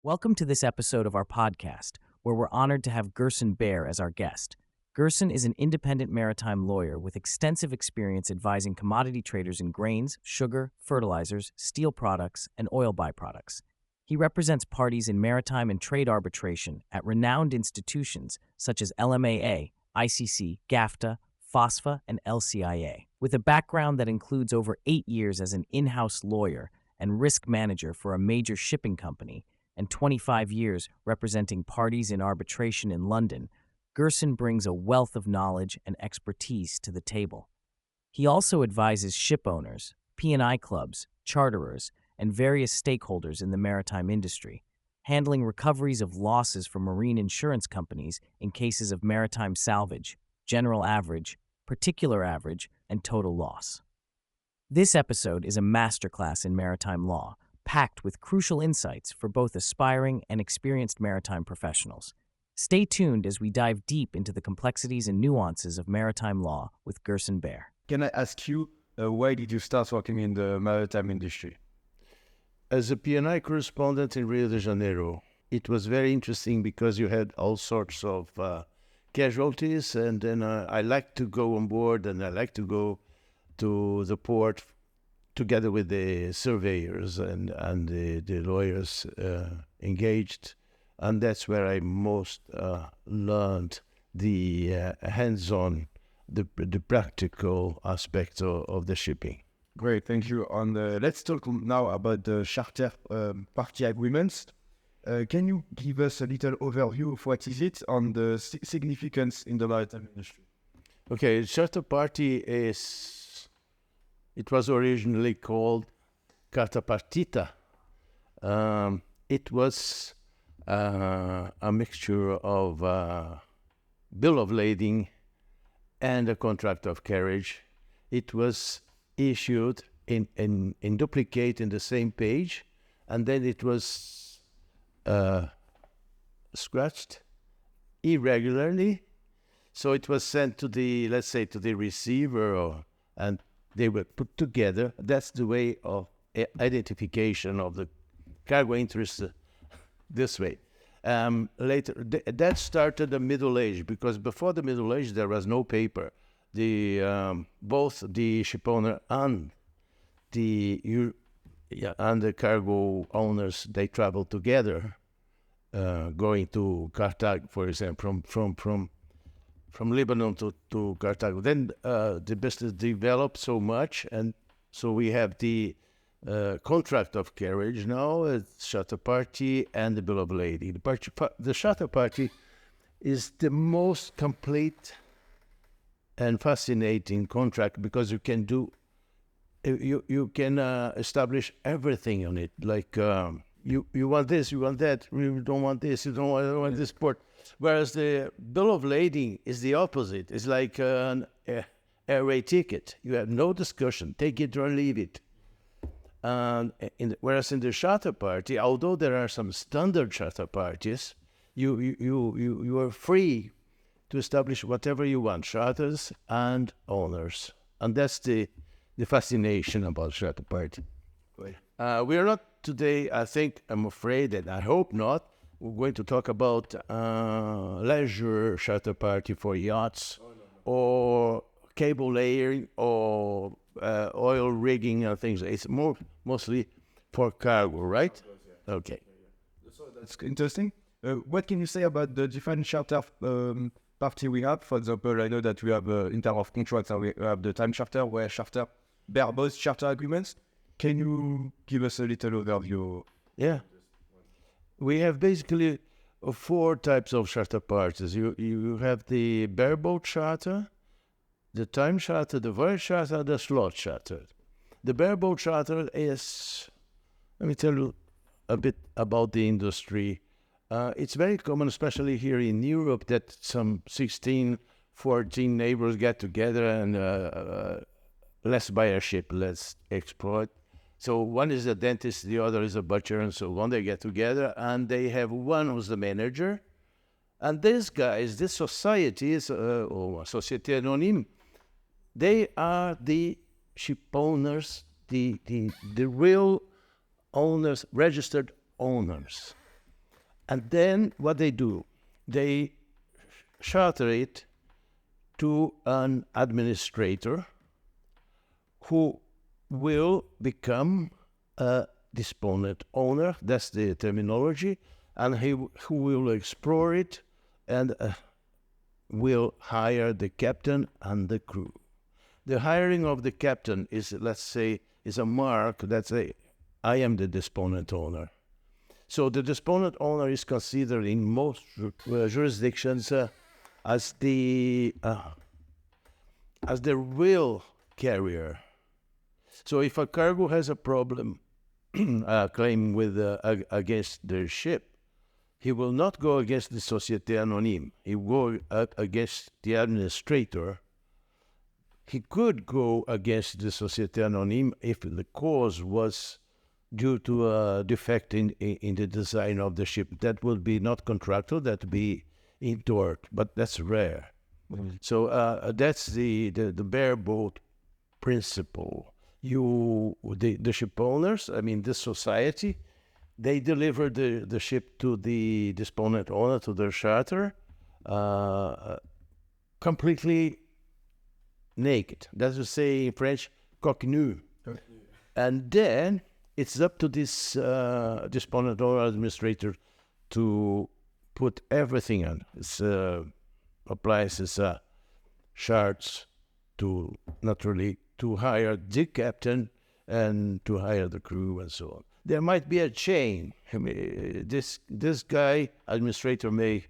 Welcome to this episode of our podcast, where we're honored to have Gerson Behr as our guest. Gerson is an independent maritime lawyer with extensive experience advising commodity traders in grains, sugar, fertilizers, steel products, and oil byproducts. He represents parties in maritime and trade arbitration at renowned institutions such as LMAA, ICC, GAFTA, FOSFA, and LCIA. With a background that includes over 8 years as an in-house lawyer and risk manager for a major shipping company, and 25 years representing parties in arbitration in London, Gerson brings a wealth of knowledge and expertise to the table. He also advises shipowners, P&I Clubs, charterers, and various stakeholders in the maritime industry, handling recoveries of losses from marine insurance companies in cases of maritime salvage, general average, particular average, and total loss. This episode is a masterclass in maritime law, packed with crucial insights for both aspiring and experienced maritime professionals. Stay tuned as we dive deep into the complexities and nuances of maritime law with Gerson Behr. Can I ask you, why did you start working in the maritime industry? As a P&I correspondent in Rio de Janeiro, it was very interesting because you had all sorts of casualties, and then I like to go on board and I like to go to the port together with the surveyors and the lawyers engaged. And that's where I most learned the hands-on, the practical aspects of the shipping. Great, thank you. Let's talk now about the charter party agreements. Can you give us a little overview of what is it and the significance in the maritime industry? Okay, charter party it was originally called carta partita. It was a mixture of bill of lading and a contract of carriage. It was issued in duplicate in the same page, and then it was scratched irregularly. So it was sent to the, let's say, to the receiver, and they were put together. That's the way of identification of the cargo interest this way. Later, that started the Middle Age, because before the Middle Age there was no paper. Both the shipowner and the cargo owners, they traveled together, going to Carthage, for example, from Lebanon to Carthage. Then the business developed so much, and so we have the contract of carriage now, charter party, and the bill of lading. The charter party is the most complete and fascinating contract because you can establish everything on it. Like you want this, you want that. You don't want this, you don't want this port. Whereas the bill of lading is the opposite. It's like an airway ticket. You have no discussion. Take it or leave it. Whereas in the charter party, although there are some standard charter parties, you are free to establish whatever you want, charters and owners. And that's the fascination about charter party. We are not today, I'm afraid, and I hope not, we're going to talk about leisure charter party for yachts, or cable layering, or oil rigging and things. It's mostly for cargo, right? Okay. So that's interesting. What can you say about the different charter party we have? For example, I know that we have in terms of contracts, we have the time charter, where charter bear both charter agreements. Can you give us a little overview? Yeah. We have basically 4 types of charter parties. You have the bareboat charter, the time charter, the voyage charter, the slot charter. The bareboat charter is, let me tell you a bit about the industry. It's very common, especially here in Europe, that some 16, 14 neighbors get together and let's buy a ship, let's exploit. So one is a dentist, the other is a butcher, and so on. They get together, and they have one who's the manager. And these guys, this society is, or Société Anonyme, they are the ship owners, the real owners, registered owners. And then what they do, they charter it to an administrator who will become a disponent owner. That's the terminology. And who will explore it and will hire the captain and the crew. The hiring of the captain is, let's say, is a mark that say, I am the disponent owner. So the disponent owner is considered in most jurisdictions as the real carrier. So if a cargo has a problem, claim with against the ship, he will not go against the Société Anonyme. He will go against the administrator. He could go against the Société Anonyme if the cause was due to a defect in the design of the ship. That would be not contractual, that would be in tort, but that's rare. Mm-hmm. So that's the bareboat principle. The ship owners, I mean the society, they deliver the ship to the disponent owner, to their charter, completely naked. That's to say in French, coq nu. And then it's up to this disponent owner administrator to put everything on. It's applies charts to naturally to hire the captain and to hire the crew and so on. There might be a chain. I mean, this guy, administrator, may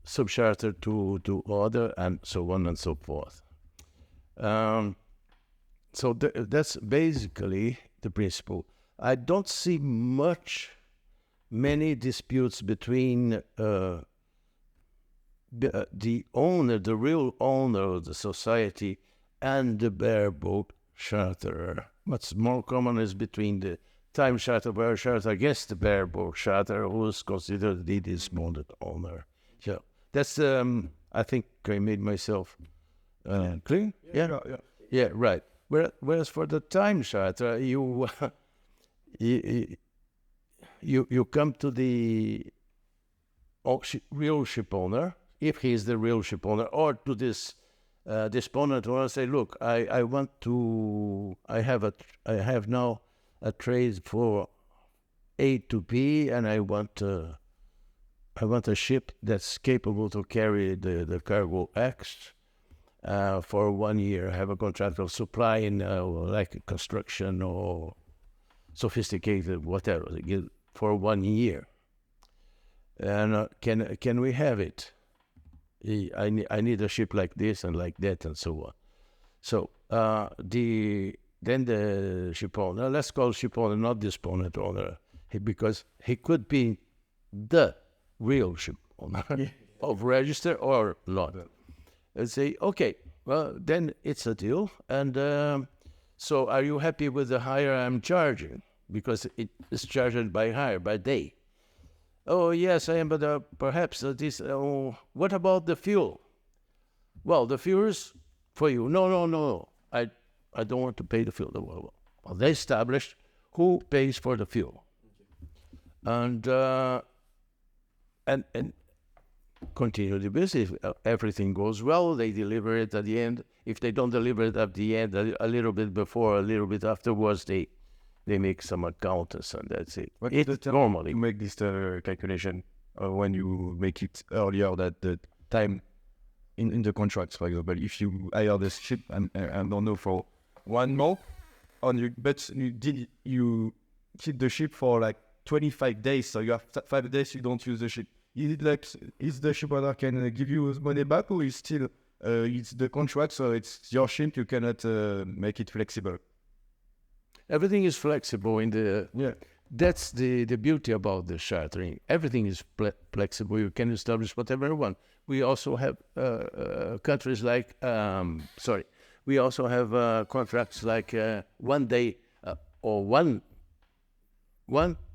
subcharter to other and so on and so forth. So that's basically the principle. I don't see many disputes between the owner, the real owner of the society, and the bareboat charterer. What's more common is between the time charter, bareboat charter against the bareboat charterer, who is considered the disponent owner. So that's, I think I made myself clear? Yeah, right. Whereas for the time charter, you come to the real ship owner, if he is the real ship owner, or to this disponent owner, say, look, I have now a trade for A to B, and I want a ship that's capable to carry the cargo X for 1 year. I have a contract of supply in like construction or sophisticated whatever for 1 year. And can we have it? I need a ship like this and like that and so on. So then the ship owner, let's call ship owner, not disponent owner, because he could be the real ship owner of register or not. And say, okay, well, then it's a deal. And so are you happy with the hire I'm charging? Because it is charged by hire, by day. Oh, yes, I am, but perhaps what about the fuel? Well, the fuel is for you. No. I don't want to pay the fuel. Well, they established who pays for the fuel. And continue the business. If everything goes well, they deliver it at the end. If they don't deliver it at the end, a little bit before, a little bit afterwards, they make some accountants, and that's it. It's normally you make this calculation when you make it earlier that the time in the contracts, for example, if you hire the ship and I don't know for 1 month, but you keep the ship for like 25 days, so you have 5 days you don't use the ship. Is it like is the ship owner can give you money back, or is still it's the contract, so it's your ship, you cannot make it flexible? Everything is flexible in the. Yeah. That's the beauty about the chartering. Everything is flexible. You can establish whatever you want. We also have countries like. We also have contracts like 1 day or one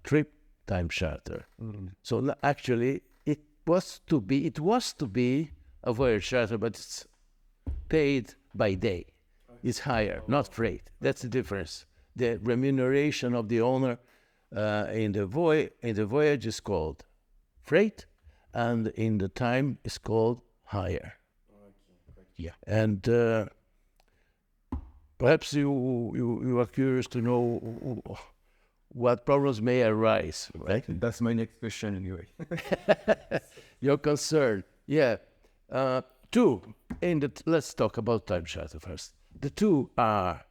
trip time charter. Mm-hmm. So actually, it was to be a voyage charter, but it's paid by day. It's higher, not freight. That's the difference. The remuneration of the owner in the voyage is called freight, and in the time is called hire. Yeah, and perhaps you are curious to know what problems may arise, right? That's my next question anyway. Your concern, yeah. Two, let's talk about time charter first. The two are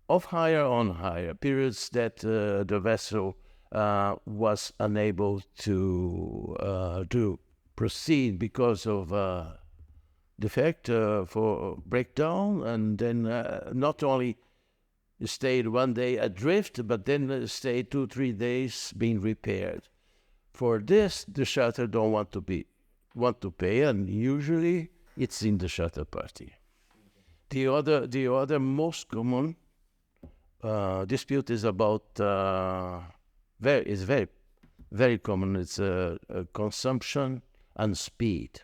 off hire, on hire, periods that the vessel was unable to proceed because of defect for breakdown, and then not only stayed 1 day adrift, but then stayed 2-3 days being repaired. For this, the charter don't want to pay, and usually it's in the charter party. The other most common dispute is about very very common. It's consumption and speed.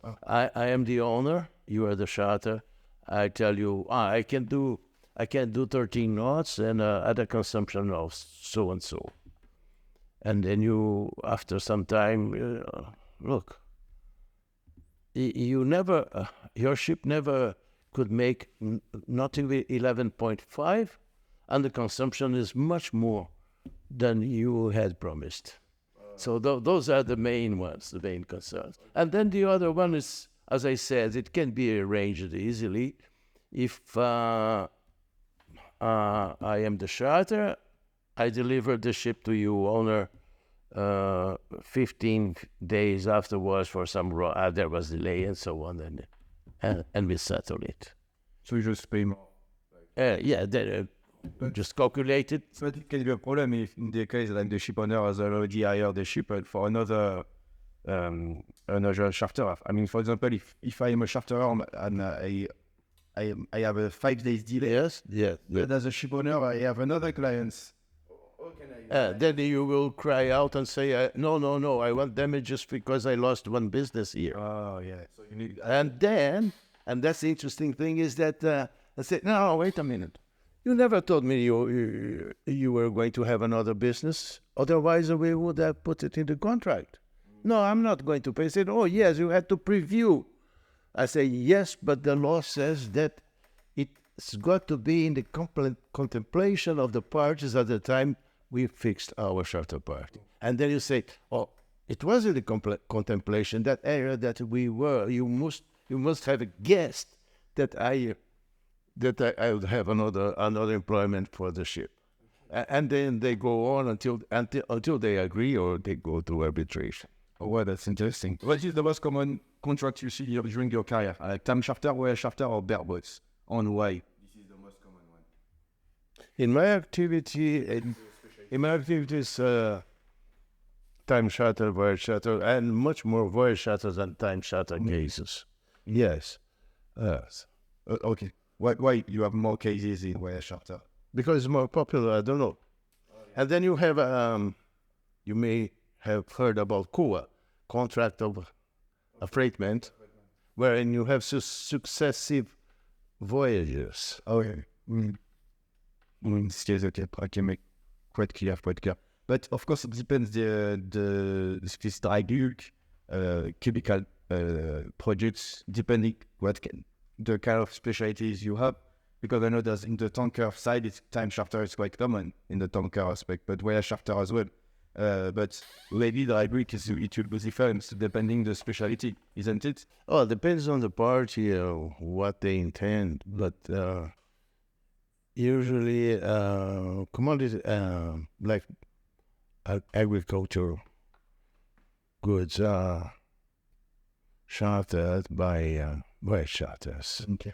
Oh. I am the owner. You are the charter. I tell you, I can do 13 knots and at a consumption of so and so. And then you, after some time, look, you never, your ship never could make not even 11.5, and the consumption is much more than you had promised. So those are the main ones, the main concerns. And then the other one is, as I said, it can be arranged easily. If I am the charter, I deliver the ship to you, owner, 15 days afterwards for some there was delay and so on, and we settle it. So you just pay more? Yeah, just calculate it. But it can be a problem if in the case like the ship owner has already hired the ship for another charterer. I mean, for example, if I am a charterer and I have a 5 days delay. Yes. But as a ship owner, I have another client. Then you will cry out and say, no, I want damages because I lost one business here. Oh, yeah. So you need... And that's the interesting thing is that I said, no, wait a minute. You never told me you were going to have another business. Otherwise, we would have put it in the contract. No, I'm not going to pay. I said, oh, yes, you had to preview. I say, yes, but the law says that it's got to be in the contemplation of the parties at the time we fixed our charter party. And then you say, oh, it was in the contemplation, that area that we were. You must have guessed that I would have another employment for the ship. And then they go on until they agree or they go to arbitration. Oh, well, that's interesting. What is the most common contract you see during your career? Time charter, wire charter, or bareboats? On why? This is the most common one. In my activities, time charter, wire charter, and much more wire charter than time charter cases. Yes. Okay. Why you have more cases in wire charter? Because it's more popular. I don't know. Oh, yeah. And then you have you may have heard about COA, contract of affreightment, wherein you have successive voyages. Okay. Yes, okay. I can make quite clear. But of course, it depends this dry bulk, chemical projects, depending the kind of specialties you have. Because I know that in the tanker side, time charter is quite common in the tanker aspect, but wire charter as well. But maybe the hybrid it will be different depending the specialty, isn't it? Oh, it depends on the party, what they intend. But usually, commodity like agricultural goods are chartered by wire charters. Okay.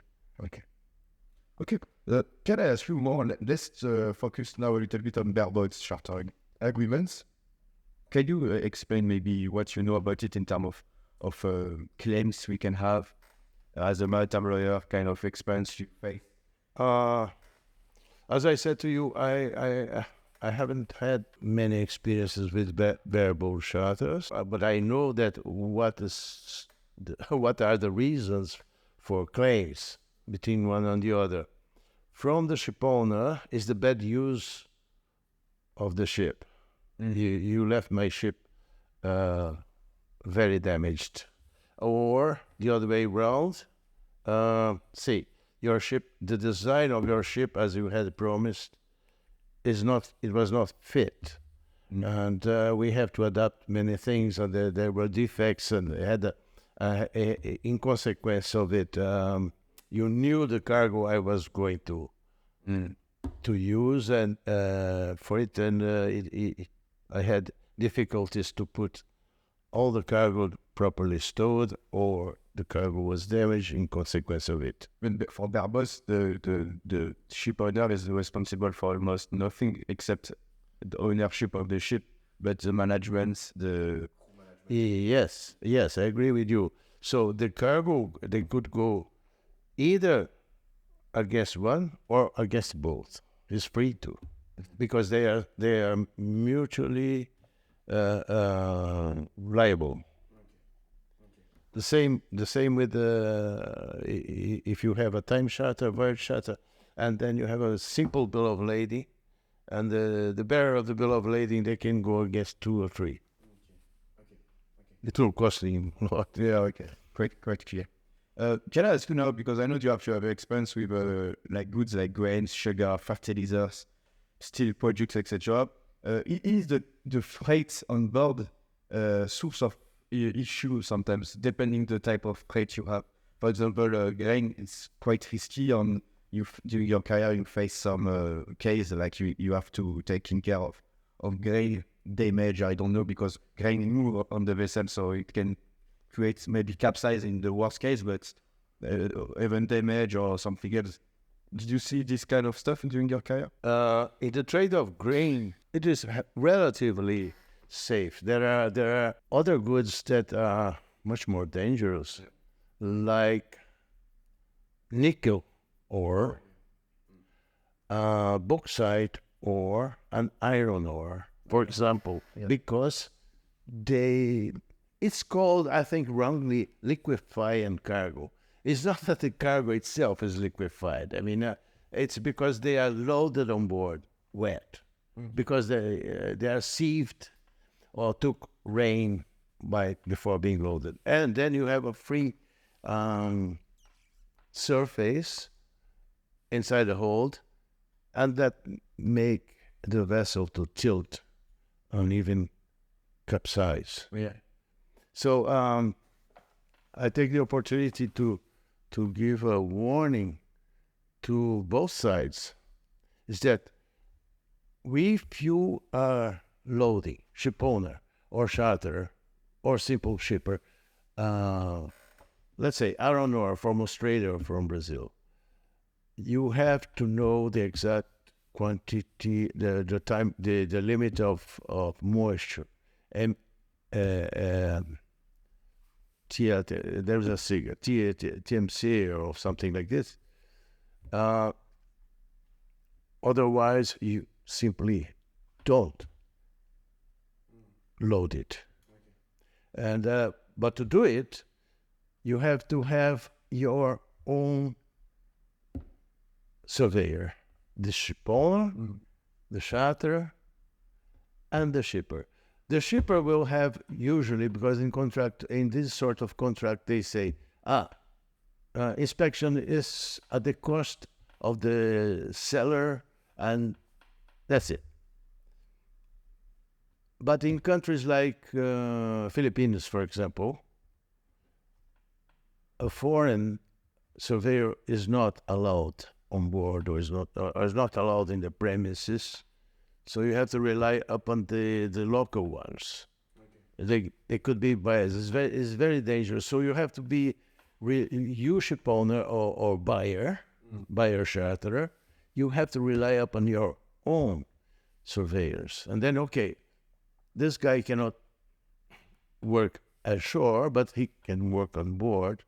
Can I ask you more? Let's focus now a little bit on bareboats chartering agreements. Can you explain maybe what you know about it in terms of claims we can have as a maritime lawyer, kind of experience you face? As I said to you, I haven't had many experiences with bareboat charters, but I know that what are the reasons for claims between one and the other. From the ship owner is the bad use of the ship. You left my ship very damaged. Or the other way around, see, your ship, the design of your ship, as you had promised, it was not fit. And we have to adapt many things, and there were defects, and in consequence of it, you knew the cargo I was going to use, and for it, and I had difficulties to put all the cargo properly stowed, or the cargo was damaged in consequence of it. For Barbo's, the ship owner is responsible for almost nothing except the ownership of the ship, but the management, the... Yes, I agree with you. So the cargo, they could go either against one or against both. It's free to, because they are mutually liable. The same with if you have a time charter, voyage charter, and then you have a simple bill of lading, and the bearer of the bill of lading, they can go against 2 or 3. It will cost him a lot. Yeah, okay. Quite clear. Can I ask you now, because I know you have experience with like goods like grains, sugar, fertilizers, steel products, etc. Is the freight on board source of issue sometimes, depending the type of freight you have? For example, grain is quite risky. On during your career, you face some case like you have to taking care of grain damage. I don't know, because grain move on the vessel, so it can create maybe capsize in the worst case, but even damage or something else. Did you see this kind of stuff during your career? In the trade of grain, it is relatively safe. There are other goods that are much more dangerous, like nickel ore, bauxite ore, and iron ore, for example, because it's called, I think wrongly, liquefying cargo. It's not that the cargo itself is liquefied. I mean, it's because they are loaded on board wet, because they are sieved or took rain before being loaded. And then you have a free surface inside the hold, and that make the vessel to tilt and even capsize. Yeah. So I take the opportunity to give a warning to both sides, is that if you are loading, ship owner or charterer or simple shipper, let's say iron ore from Australia or from Brazil, you have to know the exact quantity, the time, the limit of moisture, and there's a figure, TMC or something like this. Otherwise, you simply don't load it. And but to do it, you have to have your own surveyor, the ship owner, the charterer, and the shipper. The shipper will have usually, because in this sort of contract, they say, inspection is at the cost of the seller, and that's it. But in countries like Philippines, for example, a foreign surveyor is not allowed on board, or is not allowed in the premises. So you have to rely upon the local ones. Okay. They could be biased. It's very dangerous. So you have to be you ship owner or buyer charterer. You have to rely upon your own surveyors. And then, okay, this guy cannot work ashore, but he can work on board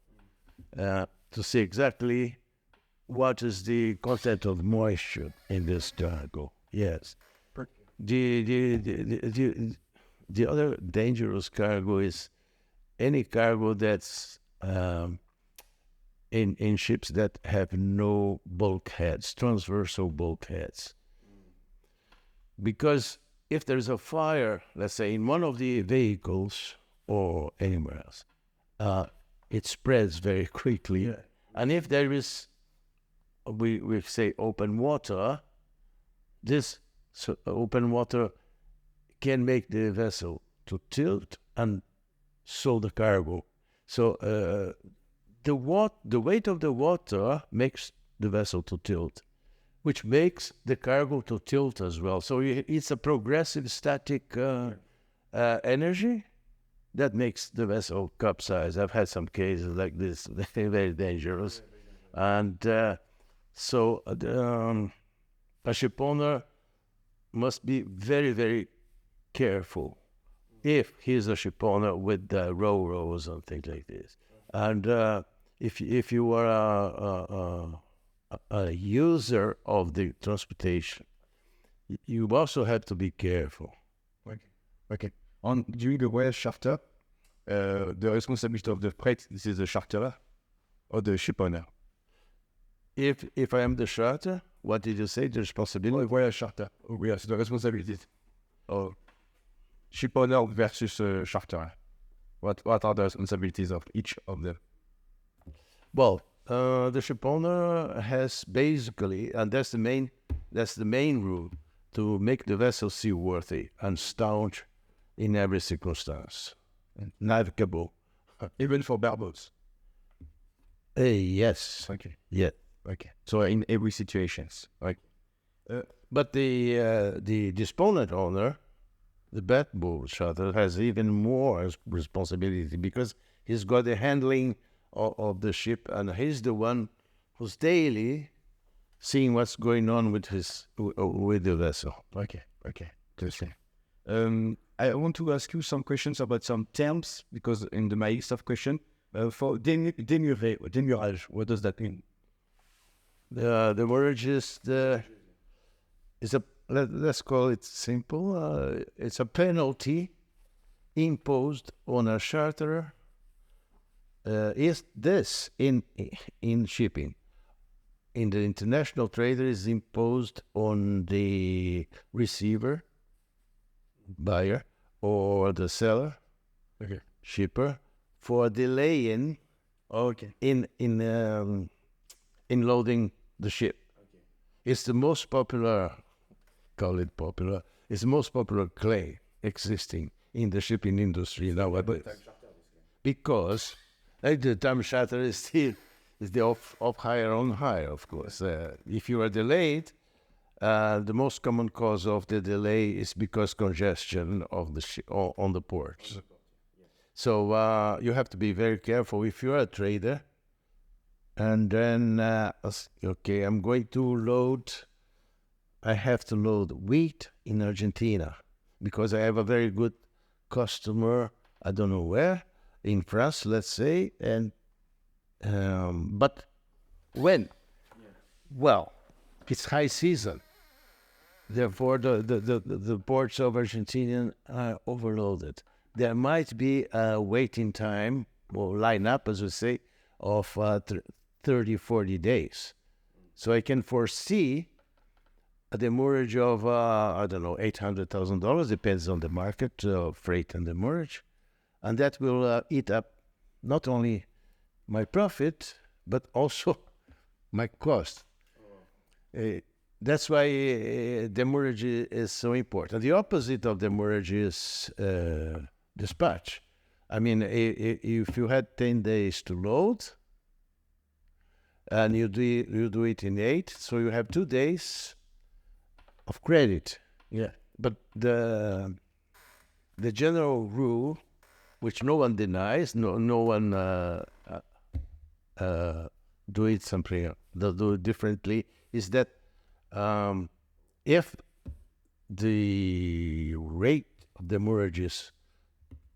to see exactly what is the content of moisture in this cargo. Yes. The other dangerous cargo is any cargo that's in ships that have no bulkheads, transversal bulkheads. Because if there's a fire, let's say in one of the vehicles or anywhere else, it spreads very quickly. Yeah. And if there is, we say open water, this open water can make the vessel to tilt and so the cargo. So the weight of the water makes the vessel to tilt, which makes the cargo to tilt as well. So it's a progressive static energy that makes the vessel capsize. I've had some cases like this, very, very dangerous. And so a ship owner must be very, very careful if he's a ship owner with rows and things like this. And if you are a user of the transportation, you also have to be careful. Okay. During the voyage charter, the responsibility of the freight, this is the charterer or the ship owner? If I am the charter, what did you say? The responsibility? Voyage charter. Oh, yes, the responsibility. Oh, ship owner versus charterer. What are the responsibilities of each of them? Well, the ship owner has basically, and that's the main rule, to make the vessel seaworthy and staunch in every circumstance, navigable. Even for bareboats? Yes. Okay. Yeah. Okay. So in every situations, right? But the disponent owner, the bareboat charter, has even more responsibility because he's got the handling of the ship, and he's the one who's daily seeing what's going on with the vessel. Okay. Interesting. I want to ask you some questions about some terms, because in my list of questions, for demurrage, what does that mean? The demurrage is let's call it simple. It's a penalty imposed on a charterer. Is this in shipping? In the international trader is imposed on the receiver, buyer, or the seller, Okay. shipper, for delaying in loading the ship. Okay. It's the most popular, it's the most popular claim existing in the shipping industry nowadays. Because the time charter is still the off hire on hire, of course. If you are delayed, the most common cause of the delay is because congestion of the on the ports. So you have to be very careful if you're a trader. And then, okay, I'm going to load. I have to load wheat in Argentina because I have a very good customer. I don't know where, in France, let's say. And but when? Yeah. Well, it's high season. Therefore, the ports of Argentina are overloaded. There might be a waiting time, or line up, as we say, of 30, 40 days. So I can foresee a demurrage of, I don't know, $800,000, depends on the market, freight and demurrage. And that will eat up not only my profit, but also my cost. That's why demurrage is so important. The opposite of demurrage is dispatch. I mean, if you had 10 days to load, and you do it in 8, so you have 2 days of credit. Yeah. But the general rule, which no one denies, no one do it differently, is that if the rate of demurrage is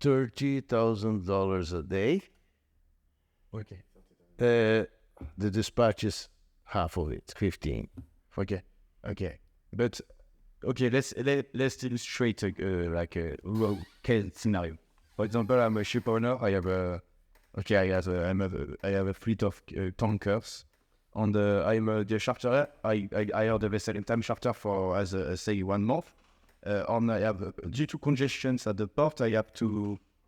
$30,000 a day, Okay. The dispatch is half of it, 15. Okay. But okay, let's illustrate like a real case scenario. For example, I'm a ship owner. I have a fleet of tankers. I'm the charterer. I hired the vessel in time charter for say 1 month. on I have due to congestions at the port, I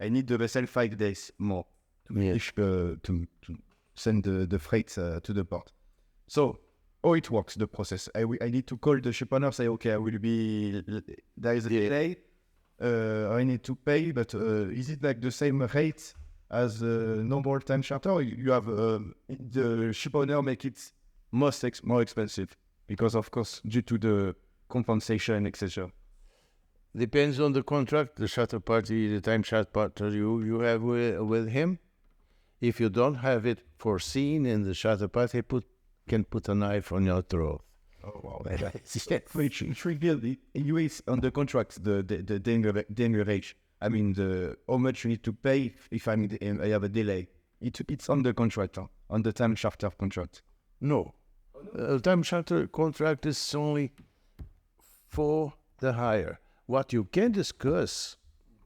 need the vessel 5 days more to finish to send the freight to the port. So how it works, the process? I need to call the shipowner, say, okay, there is a delay, I need to pay, but is it like the same rate as a normal time charter? Or you have the shipowner make it more expensive because, of course, due to the compensation, etc. Depends on the contract, the charter party, the time charter partner you have with him. If you don't have it foreseen in the charter party, can put a knife on your throat. Oh wow! Which revealed anyways on the contract the demurrage. I mean how much you need to pay if I have a delay. It's on the contract, on the time charter contract. No, time charter contract is only for the hire. What you can discuss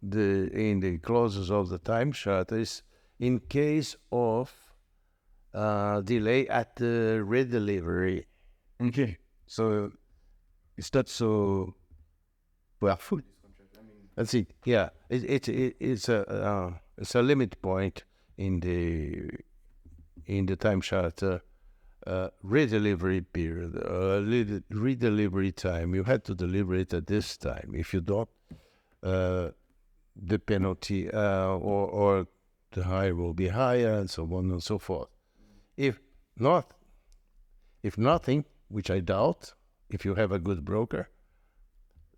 in the clauses of the time charter is in case of delay at the redelivery. Okay, so it's not so powerful. Let's see. Yeah, it's a limit point in the time charter redelivery period, redelivery time. You had to deliver it at this time. If you don't, the penalty or the hire will be higher, and so on and so forth. If nothing, which I doubt, if you have a good broker,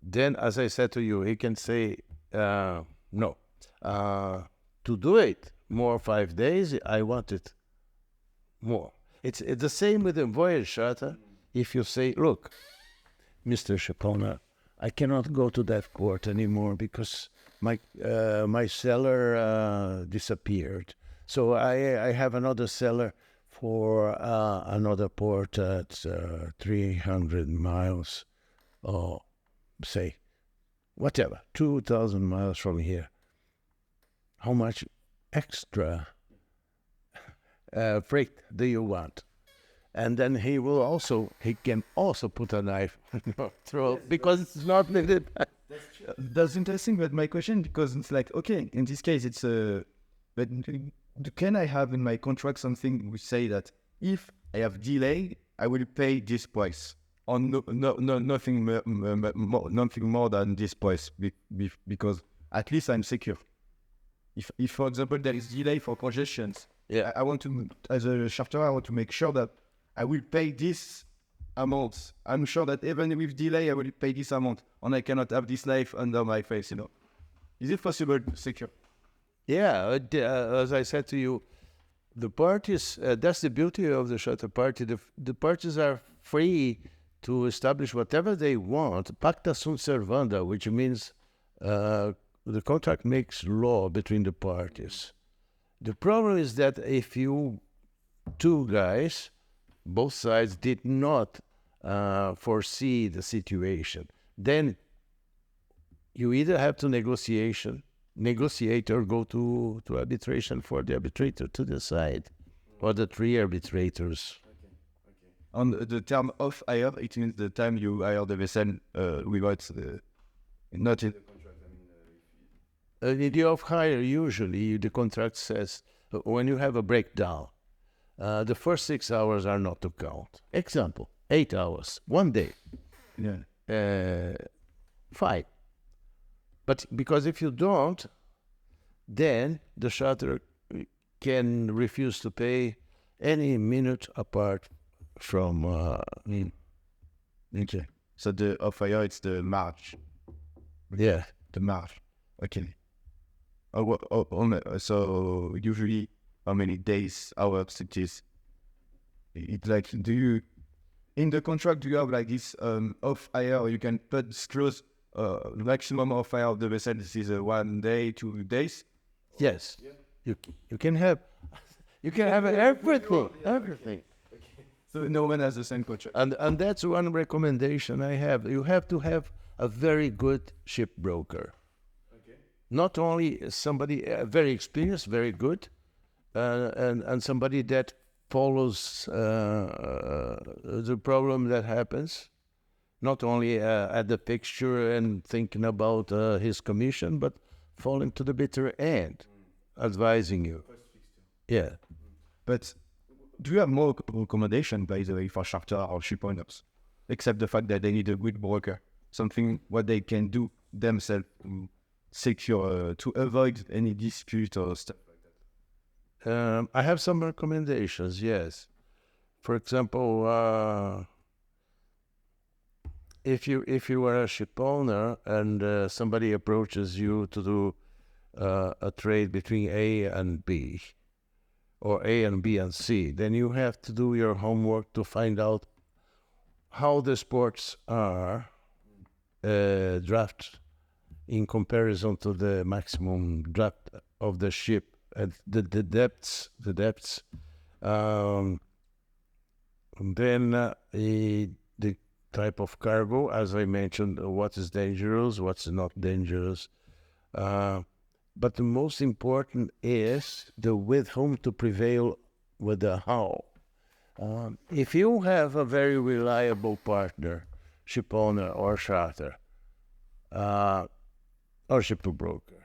then, as I said to you, he can say, no. To do it more 5 days, I want it more. It's the same with the voyage charter. If you say, look, Mr. Shipowner, I cannot go to that port anymore because my seller disappeared. So I have another seller for another port at 300 miles, or say, whatever, 2,000 miles from here. How much extra freight do you want? And then he can also put a knife in your throat because it's not needed. That's interesting, but my question, because it's like, okay, in this case, it's but can I have in my contract something which say that if I have delay, I will pay this price, or nothing more than this price, because at least I'm secure. If for example there is delay for congestions, I want to, as a charterer, I want to make sure that I will pay this amount. I'm sure that even with delay, I will pay this amount, and I cannot have this knife under my face. Is it possible to secure? Yeah, as I said to you, the parties, that's the beauty of the charter party. The parties are free to establish whatever they want. Pacta sunt servanda, which means the contract makes law between the parties. The problem is that if you two guys, both sides, did not foresee the situation, then you either have to negotiate or go to arbitration for the arbitrator to decide, or the three arbitrators. On the term of hire, it means the time you hire the vessel without not in the contract. In the off hire, usually the contract says when you have a breakdown, the first 6 hours are not to count. Example, 8 hours, 1 day. Yeah. Fine. But because if you don't, then the charterer can refuse to pay any minute apart from. Okay. So the off hire, it's the marge. Yeah. The marge. Okay. So usually, how many days, hours it is? It's like, in the contract, do you have like this off hire? You can disclose maximum off hire of the vessel. This is 1 day, 2 days. Yes. Yeah. You can have everything. Everything. Okay. So no one has the same contract. And that's one recommendation I have. You have to have a very good ship broker. Not only somebody very experienced, very good, and somebody that follows the problem that happens. not only at the picture and thinking about his commission, but falling to the bitter end, advising you. Yeah. But do you have more recommendation, by the way, for charter or shipowners, except the fact that they need a good broker, something what they can do themselves to secure, to avoid any dispute or stuff like that? I have some recommendations, yes. For example, if you are a shipowner and somebody approaches you to do a trade between A and B, or A and B and C, then you have to do your homework to find out how the sports are drafted in comparison to the maximum draft of the ship, and the depths. And then the type of cargo, as I mentioned, what is dangerous, what's not dangerous. But the most important is the with whom to prevail with the how. If you have a very reliable partner, ship owner or charter, or ship broker,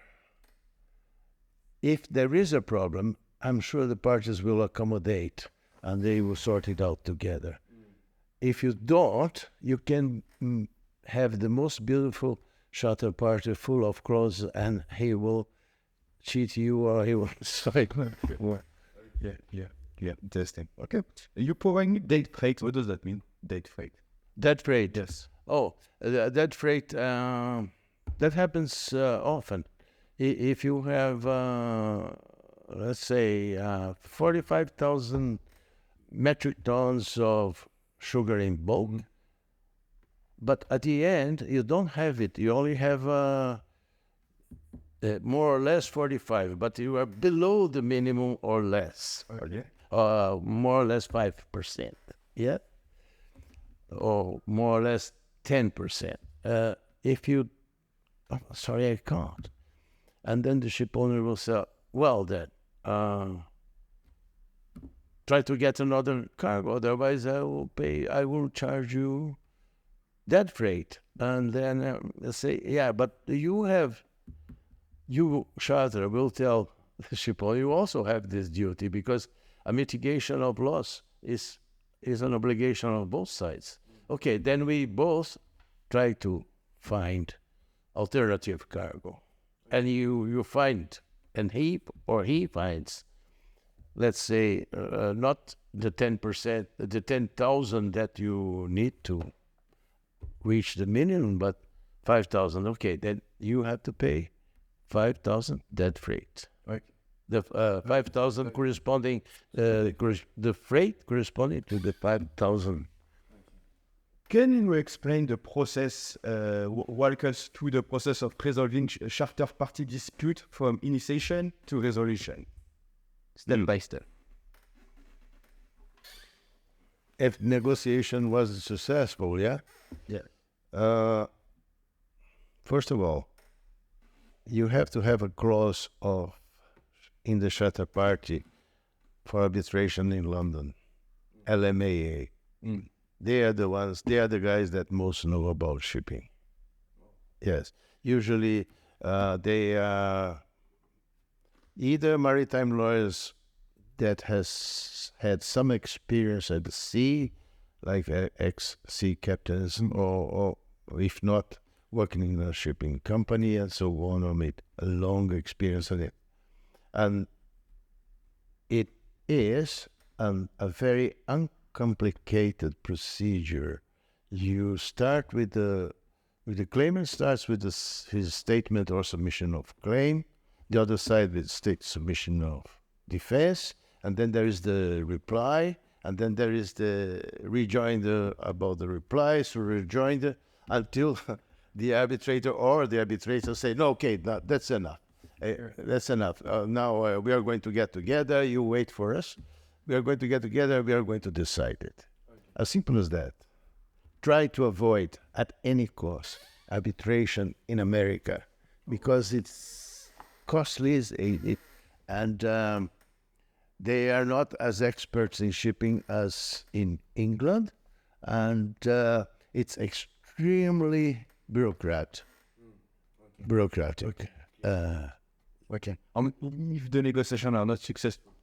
if there is a problem, I'm sure the parties will accommodate and they will sort it out together. If you don't, you can have the most beautiful charter party full of clauses and he will cheat you or he will side. Yeah, interesting. Okay. You providing date freight. What does that mean? Date freight. That freight. Yes. Oh, that freight, that happens often. If you have, let's say, 45,000 metric tons of sugar in bulk, but at the end, you don't have it. You only have more or less 45, but you are below the minimum or less. Okay. More or less 5%. Yeah? Or more or less 10%. If you, oh, sorry, I can't. And then the ship owner will say, well, then, try to get another cargo, otherwise I will charge you that freight. And then they'll say, yeah, but you charter will tell the ship owner, you also have this duty, because a mitigation of loss is an obligation on both sides. Okay, then we both try to find alternative cargo. And you find, and he finds, let's say, not the 10%, the 10,000 that you need to reach the minimum, but 5,000. Okay, then you have to pay 5,000 that freight. Right. The 5,000 corresponding, the freight corresponding to the 5,000. Can you explain the process, walk us through the process of resolving charter party dispute from initiation to resolution, step by step? If negotiation was successful, yeah? Yeah. First of all, you have to have a clause in the charter party for arbitration in London, LMAA. They are the guys that most know about shipping. Yes. Usually they are either maritime lawyers that has had some experience at the sea, like ex-sea captains, or if not, working in a shipping company and so on, or made a long experience on it. And it is a very uncomplicated procedure. You start with the claimant starts with his statement or submission of claim, the other side with state submission of defense, and then there is the reply, and then there is the rejoinder about the reply, so rejoinder until the arbitrator say, no, okay, that's enough. That's enough. Now we are going to get together. You wait for us. We are going to get together. We are going to decide it. Okay. As simple as that. Try to avoid at any cost arbitration in America, because it's costly, and they are not as experts in shipping as in England, and it's extremely bureaucratic. Okay. If the negotiations are not successful.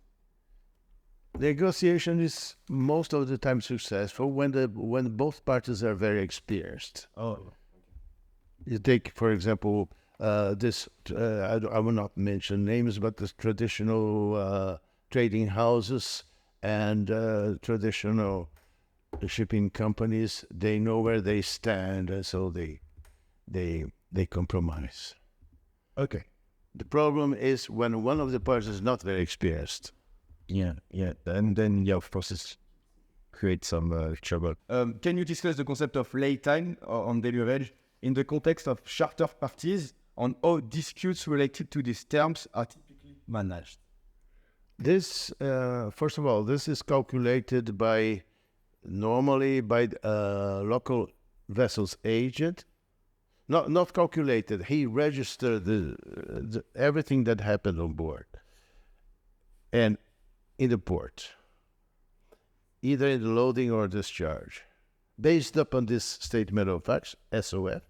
Negotiation is most of the time successful when both parties are very experienced. Oh. You take, for example, I will not mention names, but the traditional trading houses and traditional shipping companies, they know where they stand, and so they compromise. Okay. The problem is when one of the parties is not very experienced. Yeah. And then, of course, it creates some trouble. Can you discuss the concept of laytime on Demurrage in the context of charter parties on how disputes related to these terms are typically managed? This, first of all, this is calculated normally by local vessels agent. Not calculated. He registered everything that happened on board and in the port, either in the loading or discharge, based upon this statement of facts, SOF.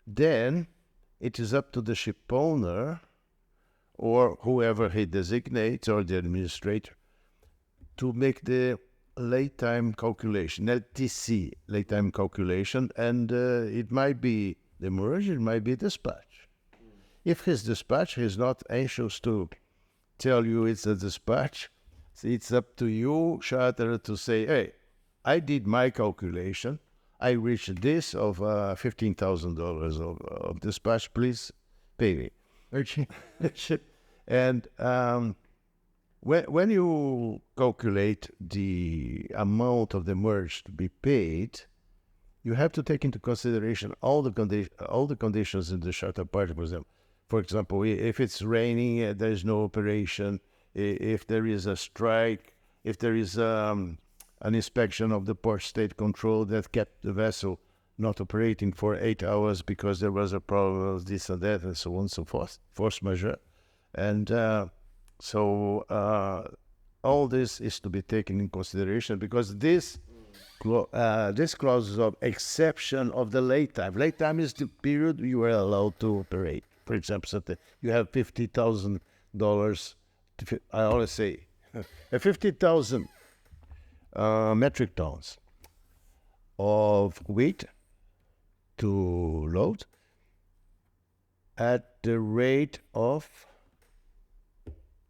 Then it is up to the ship owner or whoever he designates or the administrator to make the laytime calculation, LTC, laytime calculation, and it might be demurrage, it might be dispatch. If his dispatch is not anxious to tell you it's a dispatch, it's up to you, charterer, to say, hey, I did my calculation, I reached this of $15,000 of dispatch, please pay me. Okay. And when you calculate the amount of the merge to be paid, you have to take into consideration all the conditions in the charter party. For example, if it's raining, there is no operation. If there is a strike, if there is an inspection of the port state control that kept the vessel not operating for 8 hours because there was a problem of this and that, and so on and so forth, force majeure. And so all this is to be taken in consideration because this clause of exception of the laytime. Laytime is the period you are allowed to operate. For example, you have $50,000. I always say 50,000 metric tons of wheat to load at the rate of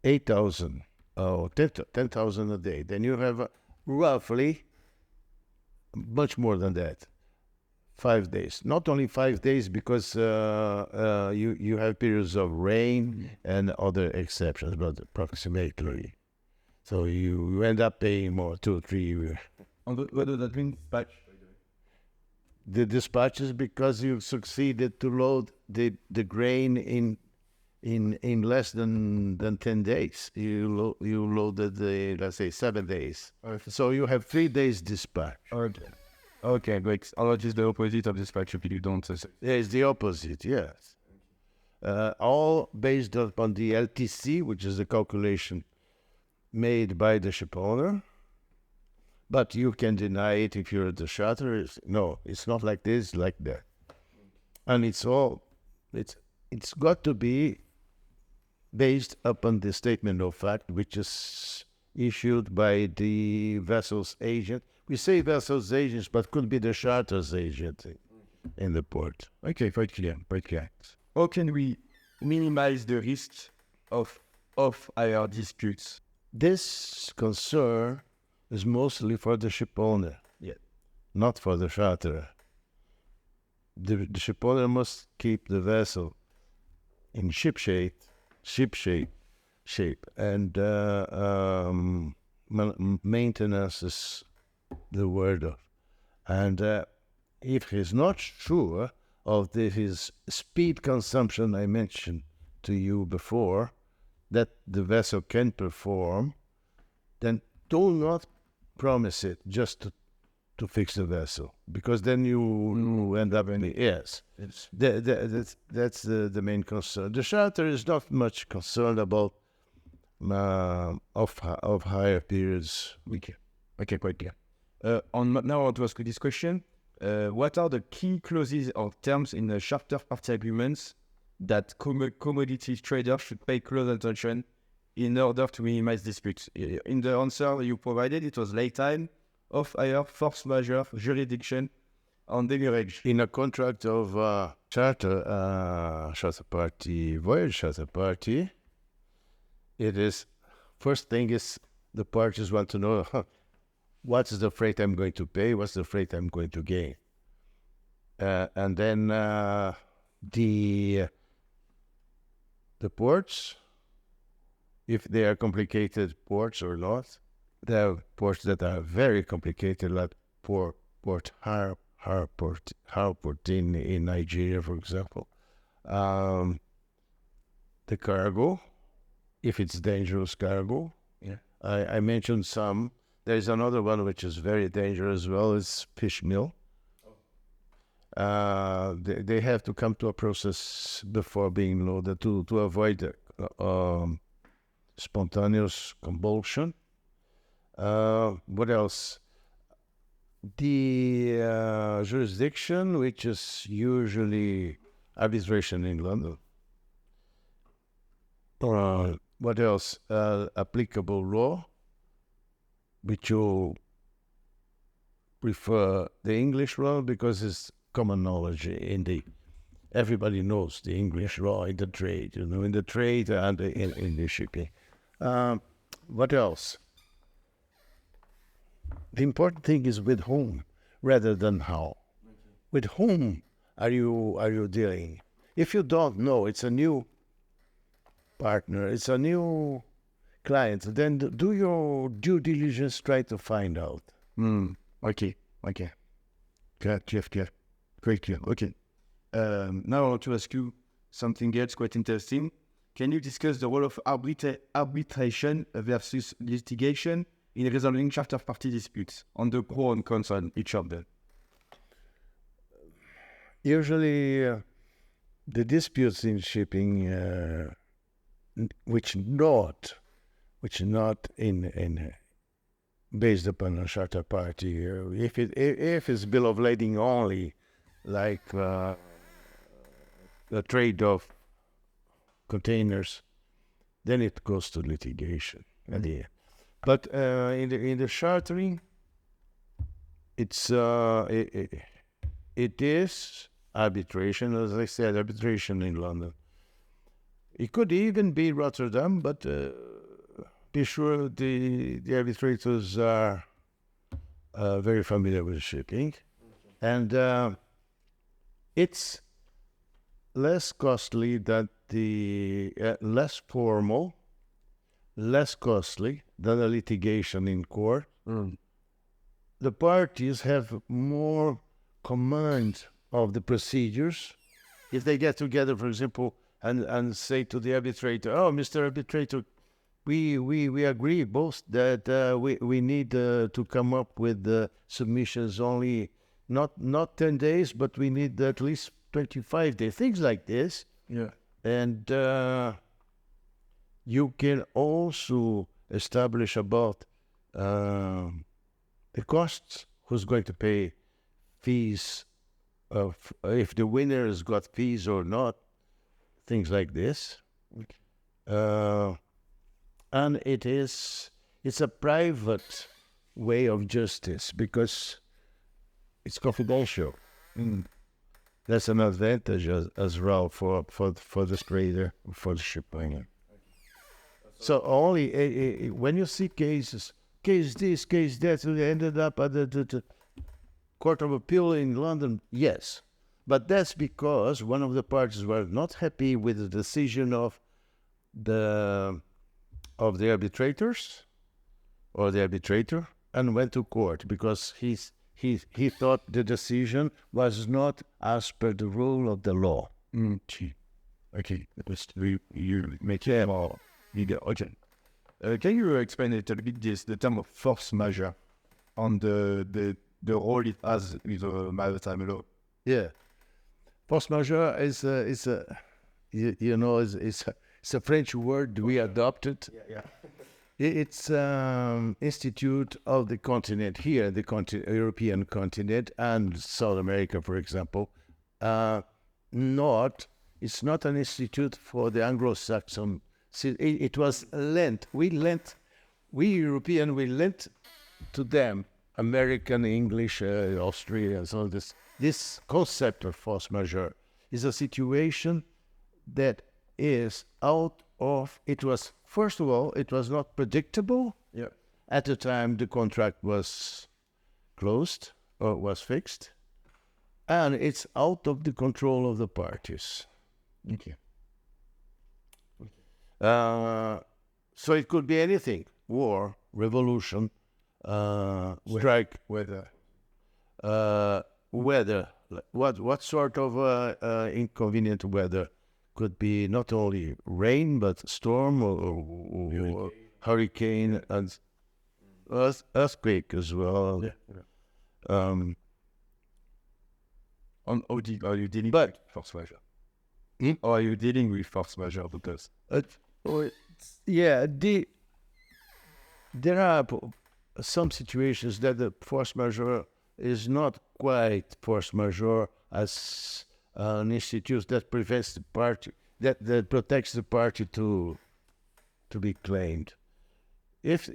8,000 or 10,000 a day. Then you have roughly much more than that. 5 days. Not only 5 days because you have periods of rain and other exceptions, but approximately. So you end up paying more, 2 or 3. What does that mean, dispatch? The dispatch is because you succeeded to load the grain in less than 10 days. You loaded let's say 7 days. Okay. So you have 3 days dispatch. Okay, great. Allowed is the opposite of dispatch if you don't say. Yeah, it's the opposite, yes. All based upon the LTC, which is the calculation made by the ship owner. But you can deny it if you're the charterer. No, it's not like this, like that. And it's got to be based upon the statement of fact, which is issued by the vessel's agent. We say vessel's agents, but could be the charter's agent in the port. Okay, quite clear. How can we minimize the risks of off-hire disputes? This concern is mostly for the ship owner, not for the charterer. The ship owner must keep the vessel in ship shape, and maintenance is the word of. And if he's not sure of his speed consumption I mentioned to you before, that the vessel can perform, then do not promise it just to fix the vessel, because then you end up in that's the main concern. The charter is not much concerned about off hire periods. Okay, quite clear. Now I want to ask you this question. What are the key clauses or terms in the charter party agreements that commodity traders should pay close attention in order to minimize disputes? In the answer you provided, it was laytime, off-hire, force majeure, jurisdiction, and demurrage. In a contract of charter party, voyage charter party, it is, first thing is the parties want to know what's the freight I'm going to pay, what's the freight I'm going to gain. And then the ports, if they are complicated ports or not. There are ports that are very complicated, like Port Harcourt in Nigeria, for example. The cargo, if it's dangerous cargo. Yeah. I mentioned some. There is another one which is very dangerous as well, is fish meal. They have to come to a process before being loaded to avoid spontaneous combustion. What else? The jurisdiction, which is usually arbitration in London. What else? Applicable law, which you prefer the English law because it's common knowledge everybody knows the English law in the trade, in the trade and in the shipping. What else? The important thing is with whom rather than how. With whom are you dealing? If you don't know, it's a new partner, it's a new client, then do your due diligence, try to find out. Okay. Clear. Great, clear. Okay. Now I want to ask you something else quite interesting. Can you discuss the role of arbitration versus litigation in resolving charter party disputes, on the pro and cons on each of them? Usually, the disputes in shipping, which not in based upon a charter party, if it's bill of lading only, like the trade of containers, then it goes to litigation. But in the chartering, it is arbitration, as I said, arbitration in London. It could even be Rotterdam, but be sure the arbitrators are very familiar with shipping, and it's less costly than less formal, less costly than a litigation in court. The parties have more command of the procedures. If they get together, for example, and say to the arbitrator, "Oh, Mr. Arbitrator, we agree both that we need to come up with the submissions only not 10 days, but we need at least 25 days," things like this. Yeah. And you can also establish about the costs, who's going to pay fees, if the winner has got fees or not, things like this. And it's a private way of justice because it's confidential. That's an advantage as well for the trader, for the shipowner. So only when you see cases, case this, case that, so they ended up at the Court of Appeal in London, yes. But that's because one of the parties were not happy with the decision of the arbitrators or the arbitrator and went to court because he thought the decision was not as per the rule of the law. Okay, you make it more. Okay. Can you explain a little bit the term of force majeure on the role it has with the maritime law? Yeah, force majeure is a French word we adopted. Yeah. It's institute of the continent here, the European continent and South America, for example. It's not an institute for the Anglo-Saxon. It was lent. We European, we lent to them, American, English, Australians, all this. This concept of force majeure is a situation that is out of, it was, first of all, it was not predictable. Yeah. At the time the contract was closed or was fixed, and it's out of the control of the parties. Okay. So it could be anything: war, revolution, strike, Weather. weather. What sort of inconvenient weather? Could be not only rain but storm or hurricane and earthquake as well. Yeah. Are you dealing But- with force majeure? Hmm? Or are you dealing with force majeure because? There are some situations that the force majeure is not quite force majeure as an institute that prevents the party, that protects the party to be claimed. If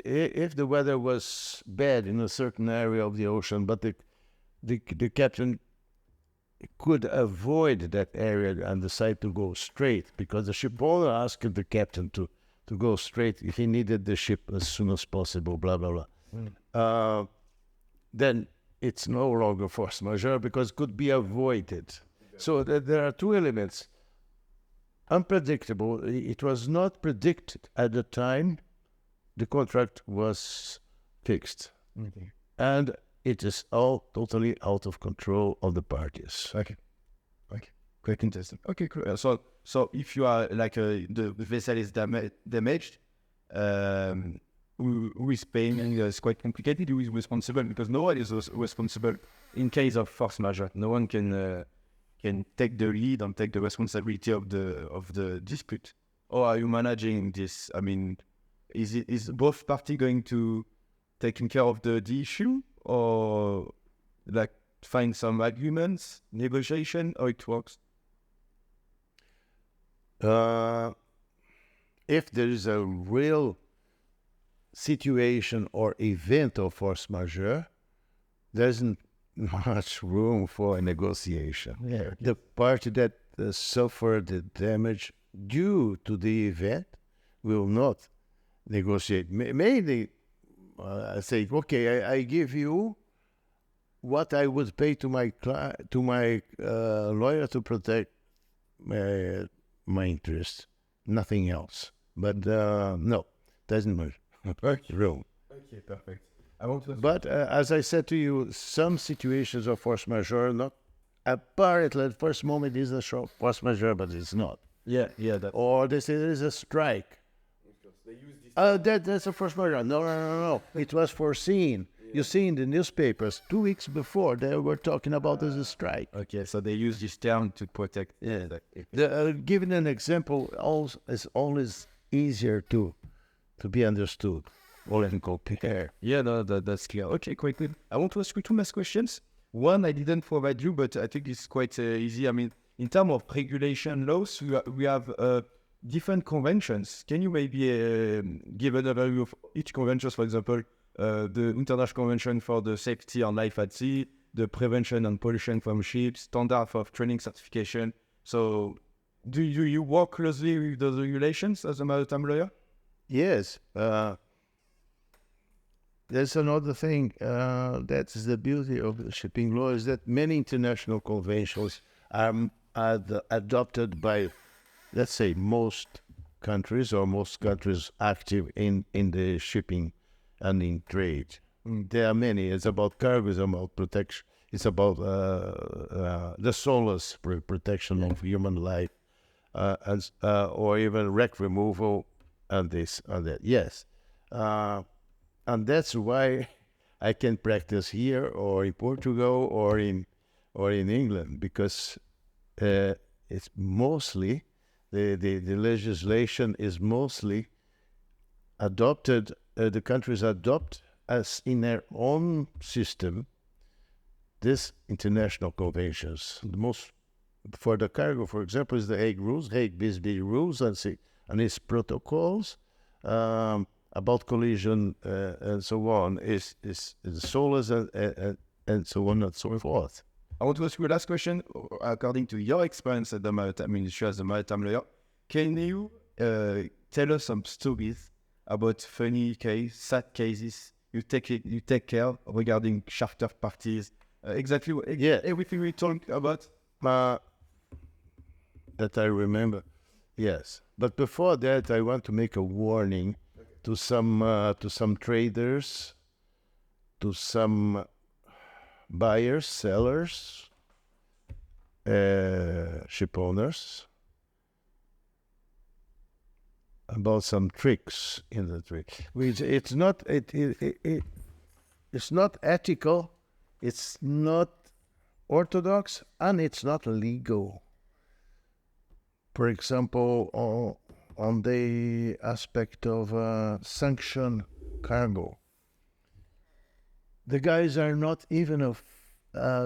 the weather was bad in a certain area of the ocean, but the captain could avoid that area and decide to go straight, because the ship owner asked the captain to go straight if he needed the ship as soon as possible, blah, blah, blah. Then it's no longer force majeure because it could be avoided. So there are two elements. Unpredictable. It was not predicted at the time the contract was fixed. Okay. And it is all totally out of control of the parties. Okay. Quite interesting. Okay, cool. So if you are like the vessel is damaged, who is paying? It's quite complicated. Who is responsible? Because no one is responsible in case of force majeure. No one can take the lead and take the responsibility of the dispute. Or are you managing this? I mean, is both party going to taking care of the issue, or like find some arguments, negotiation, how it works? If there is a real situation or event of force majeure, there isn't much room for a negotiation. Yeah. The party that suffered the damage due to the event will not negotiate. Maybe say, okay, I give you what I would pay to my lawyer to protect my interest, nothing else. But no, doesn't matter. Room. Okay, perfect. I want to. But as I said to you, some situations of force majeure, not apparently at first moment is a force majeure, but it's not. Yeah. That. Or they say there is a strike. That's a force majeure. No. It was foreseen. Yeah. You see in the newspapers 2 weeks before they were talking about there's a strike. Okay, so they use this term to protect. Yeah. Giving an example is always easier to be understood. All and compare. Yeah, no, that's clear. Okay, quite good. I want to ask you two last questions. One I didn't provide you, but I think it's quite easy. I mean, in terms of regulation laws, we have different conventions. Can you maybe give an overview of each convention? For example, the International Convention for the Safety and Life at Sea, the Prevention and Pollution from Ships, Standard for Training Certification. So, do you work closely with those regulations as a maritime lawyer? Yes. There's another thing that's the beauty of the shipping law is that many international conventions are adopted by, let's say, most countries active in the shipping and in trade. There are many. It's about cargo, it's about protection, it's about the solace protection of human life, or even wreck removal and this and that. Yes. And that's why I can practice here or in Portugal or in England, because it's mostly the legislation is mostly adopted, the countries adopt as in their own system these international conventions. The most for the cargo, for example, is the Hague Rules, Hague-Bisbee Rules, and its protocols about collision and so on, is the SOLAS and so on and so forth. I want to ask you a last question. According to your experience at the maritime industry as a maritime lawyer, can you tell us some stories about funny sad cases you take care of regarding charter parties? Exactly everything we talked about? That I remember, yes. But before that, I want to make a warning to some traders, to some buyers, sellers, ship owners, about some tricks in the trade. It's not ethical, it's not orthodox, and it's not legal. For example, on the aspect of sanction cargo, the guys are not even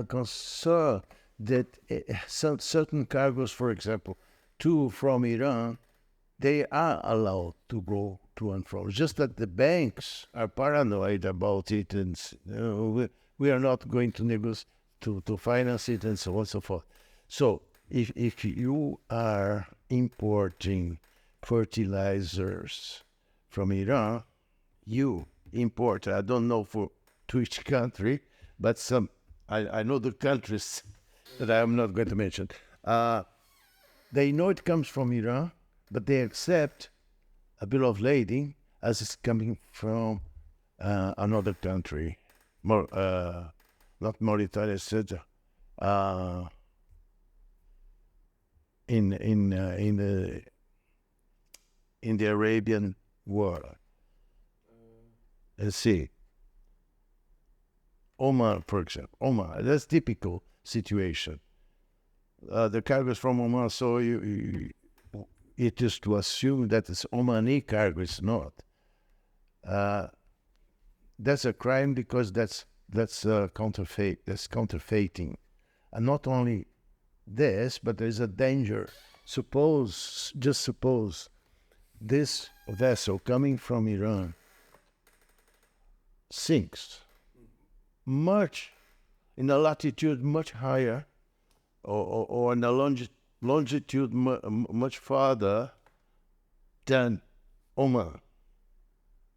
concerned that some certain cargoes, for example, from Iran, they are allowed to go to and from. Just that the banks are paranoid about it, and we are not going to negotiate to finance it, and so on and so forth. So if you are importing fertilizers from Iran, you import, I don't know to which country, but I know the countries that I am not going to mention. They know it comes from Iran, but they accept a bill of lading as it's coming from another country, not Mauritania, etc. In the Arabian world. Let's see. Oman, for example. Oman, that's typical situation. The cargoes from Oman, so it is to assume that it's Omani cargo. It's not. That's a crime because that's counterfeit. That's counterfeiting, and not only this, but there's a danger. Just suppose this vessel coming from Iran sinks in a latitude much higher, or in a longitude much farther than Oman.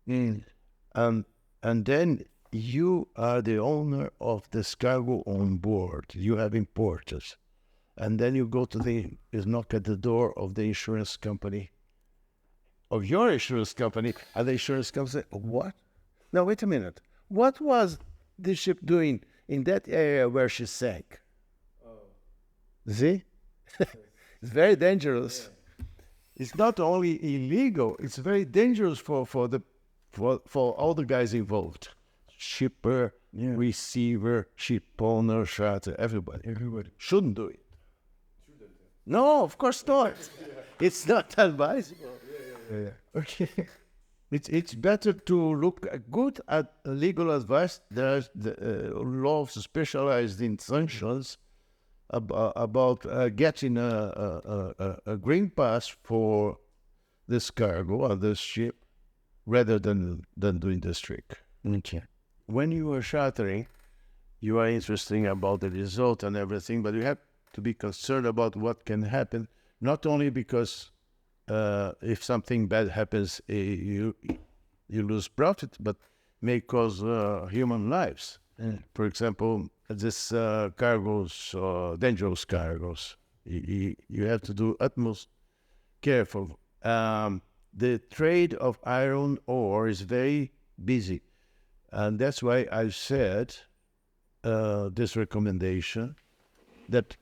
And then you are the owner of this cargo on board. You have importers. And then you go you knock at the door of the insurance company, of your insurance company, and the insurance company says, what? Now, wait a minute. What was the ship doing in that area where she sank? See? It's very dangerous. Yeah. It's not only illegal, it's very dangerous for all the guys involved. Shipper, receiver, ship owner, charter, everybody shouldn't do it. No, of course not. It's not advisable. Okay. It's better to look good at legal advice. There's the laws specialized in sanctions about getting a green pass for this cargo or this ship rather than doing this trick. Okay. When you are chartering, you are interested about the result and everything, but you have to be concerned about what can happen, not only because if something bad happens, you lose profit, but may cause human lives. For example, this cargoes, dangerous cargoes, you have to do utmost careful. The trade of iron ore is very busy, and that's why I said this recommendation that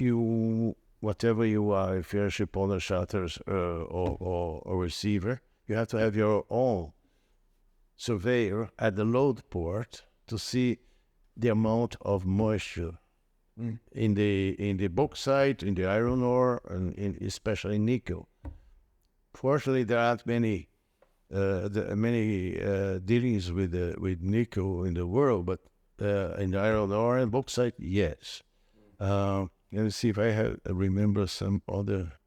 whatever you are, if you're a ship owner, charters, or receiver, you have to have your own surveyor at the load port to see the amount of moisture in the bauxite, in the iron ore, and especially nickel. Fortunately, there aren't many many dealings with nickel in the world, but in iron ore and bauxite, yes. Let me see if I remember some other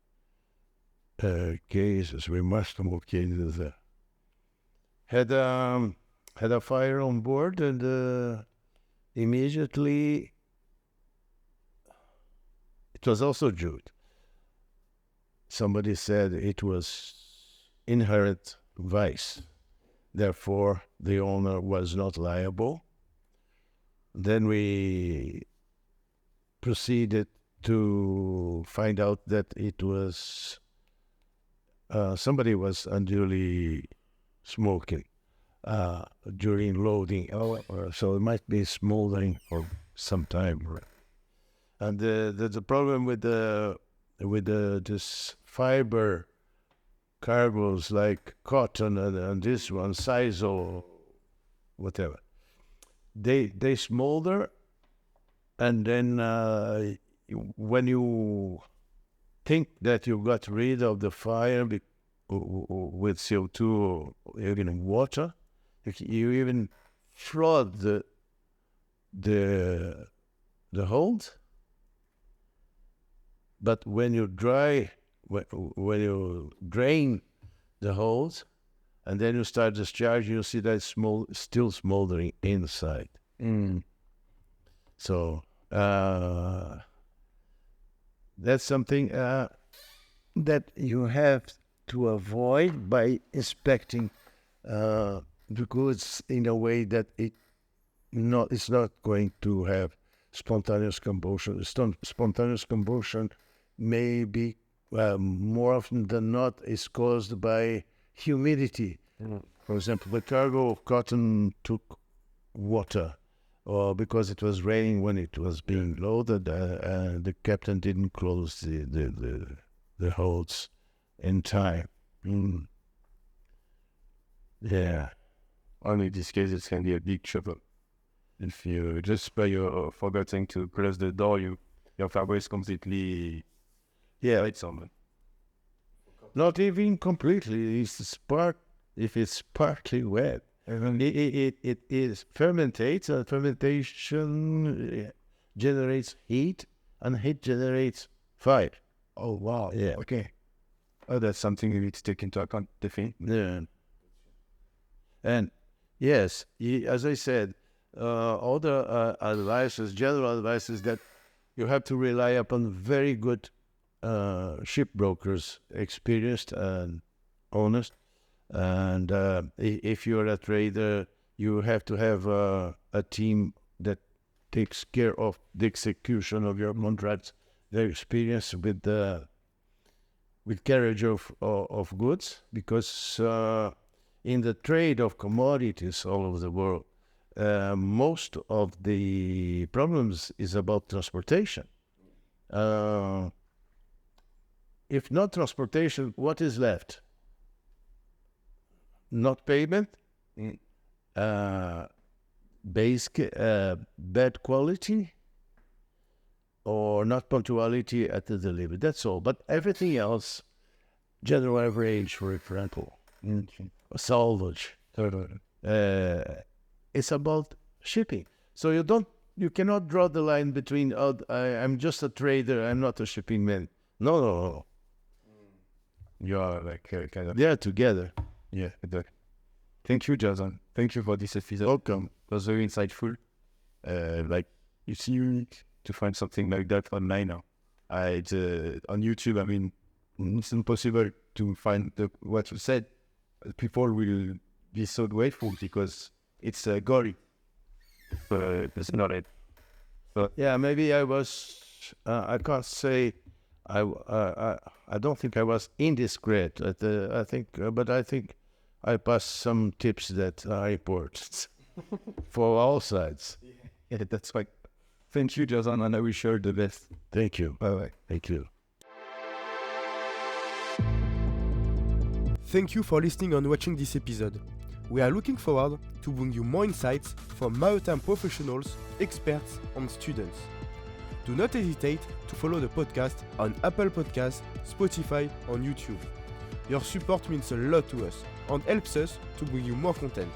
cases, remarkable cases. Had a fire on board, and immediately it was also Jude. Somebody said it was inherent vice, therefore the owner was not liable. Then we proceeded to find out that it was somebody was unduly smoking during loading, so it might be smoldering for some time. And the problem with this fiber cargoes like cotton and this one, sisal, whatever, they smolder, and then when you think that you got rid of the fire with CO2 or even water, you even flood the hold. But when you when you drain the holes and then you start discharging, you see that it's still smoldering inside. So that's something that you have to avoid by inspecting the goods in a way that it's not going to have spontaneous combustion. Spontaneous combustion may be more often than not is caused by humidity. For example, the cargo of cotton took water, or because it was raining when it was being loaded, and the captain didn't close the holds in time. Yeah. Only in this case, it can be a big trouble. If you just by your forgetting to close the door, your cargo is completely it's on. Not even completely. If it's partly wet, it is fermentates, and fermentation generates heat, and heat generates fire. Oh wow! Yeah. Okay. Oh, that's something you need to take into account, definitely. Yeah. And yes, as I said, other general advice is that you have to rely upon very good shipbrokers, experienced and honest. And if you're a trader, you have to have a team that takes care of the execution of your contracts. They're experienced with carriage of goods, because in the trade of commodities all over the world, most of the problems is about transportation. If not transportation, what is left? Not payment, bad quality, or not punctuality at the delivery. That's all. But everything else, general average, for example, salvage. It's about shipping. So you cannot draw the line between I'm just a trader, I'm not a shipping man. No. You are like kind of. They are together. Yeah. Thank you, Gerson. Thank you for this episode. Welcome. It was very insightful. Like it's unique to find something like that online now. On YouTube, I mean, it's impossible to find what you said. People will be so grateful because it's gory. But it's not it. But yeah, maybe I was. I can't say. I don't think I was indiscreet. I think I passed some tips that are important for all sides. yeah, that's right. Thank you, Gerson, and I wish you all the best. Thank you. Bye-bye. Thank you. Thank you for listening and watching this episode. We are looking forward to bring you more insights from maritime professionals, experts, and students. Do not hesitate to follow the podcast on Apple Podcasts, Spotify, and YouTube. Your support means a lot to us and helps us to bring you more content.